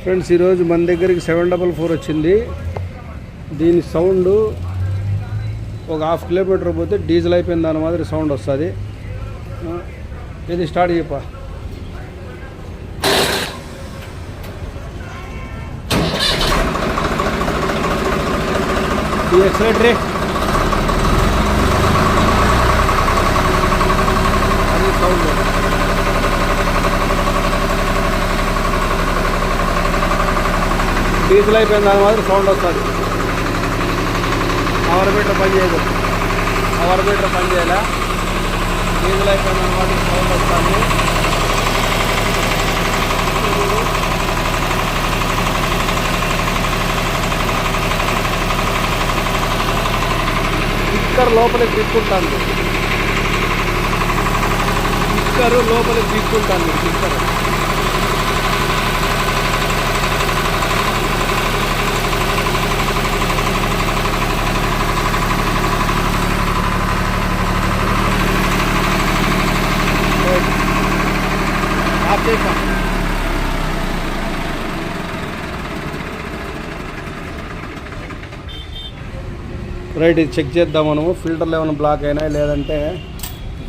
Friends ఈరోజు మన దగ్గరికి 744 వచ్చింది. దీని సౌండ్ ఒక 1/2 కిలోమీటర్ పోతే డీజిల్ అయిపోయిన దాని మాదిరి సౌండ్ వస్తుంది. ఇది స్టార్ట్ చేయప్ప. ఈ ఎక్సలేటరీ అది సౌండ్ డీజిల్ అయిపోయిన దాని మాదిరి సౌండ్ వస్తుంది. అవర్ మీటర్ పని చేయదు. అవర్ మీటర్ పని చేయాలా? డీజిల్ అయిపోయిన దాని మాదిరి సౌండ్ వస్తుంది. స్టిక్కర్ లోపలికి తీసుకుంటాను. స్టిక్కర్ లోపలికి తీసుకుంటాను. స్టిక్కర్ ఆఫ్ చేస్తాం. రైట్, ఇది చెక్ చేద్దాం మనము. ఫిల్టర్లు ఏమైనా బ్లాక్ అయినాయి, లేదంటే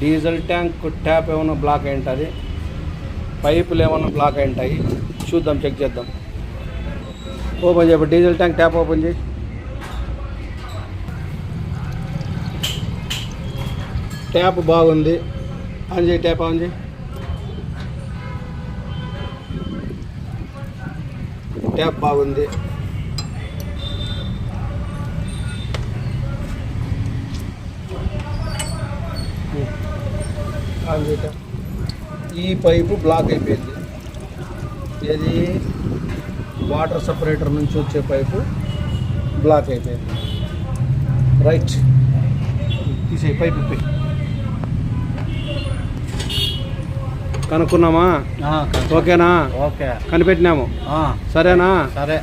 డీజిల్ ట్యాంక్ ట్యాప్ ఏమైనా బ్లాక్ అయి ఉంటుంది, పైపులు ఏమైనా బ్లాక్ అయి ఉంటాయి. చూద్దాం, చెక్ చేద్దాం. ఓపెన్ చేయ, డీజిల్ ట్యాంక్ ట్యాప్ ఓపెన్ చేయి. ట్యాప్ బాగుంది. ఆన్ చేయి, ట్యాప్ ఆన్ చేయి. ట్యాప్ బాగుంది. ఆన్ చేయ. ఈ పైపు బ్లాక్ అయిపోయింది. ఇది వాటర్ సపరేటర్ నుంచి వచ్చే పైపు బ్లాక్ అయిపోయింది. రైట్, తీసే పైపు ఇప్పి. కనుక్కున్నామా? ఓకేనా? ఓకే, కనిపెట్టినాము. సరేనా? సరే.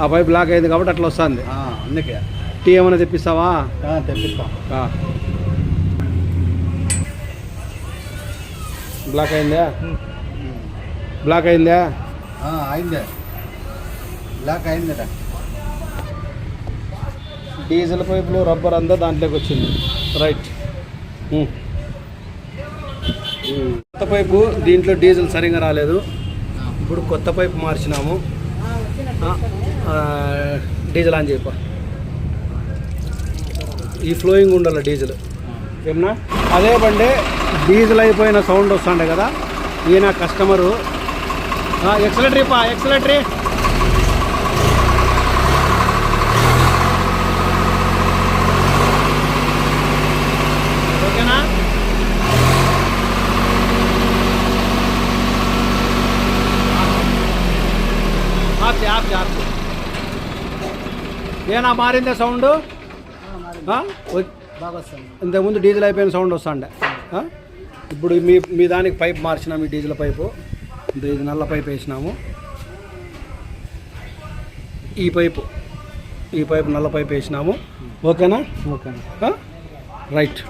ఆ పైప్ బ్లాక్ అయింది కాబట్టి అట్లా వస్తుంది. అందుకే టీ ఏమైనా తెప్పిస్తావా? తెప్పిస్తాం. బ్లాక్ అయిందా? బ్లాక్ అయిందా? అయిందే, బ్లాక్ అయిందిరా. డీజిల్ పైపులో రబ్బర్ అంతా దాంట్లోకి వచ్చింది. రైట్. కొత్త పైపు, దీంట్లో డీజిల్ సరిగా రాలేదు. ఇప్పుడు కొత్త పైపు మార్చినాము. డీజిల్ ఆన్ చేయప్ప. ఈ ఫ్లోయింగ్ ఉండాలి డీజిల్. ఏమన్నా అదే బండి డీజిల్ అయిపోయిన సౌండ్ వస్తుండే కదా. ఈయన కస్టమరు. ఎక్సలేటరీ పా, ఎక్సలేటరీ. ఓకేనా? ఆప్చే ఆప్చే ఆప్చే. ఏనా మారిందే సౌండ్? బాగా వస్తుంది. ఇంతకుముందు డీజిల్ అయిపోయిన సౌండ్ వస్తుండే. ఇప్పుడు మీ దానికి పైప్ మార్చినాము. ఈ డీజిల్ పైపు, ఇది నల్ల పైప్ వేసినాము. ఈ పైపు నల్ల పైప్ వేసినాము. ఓకేనా? ఓకే. రైట్.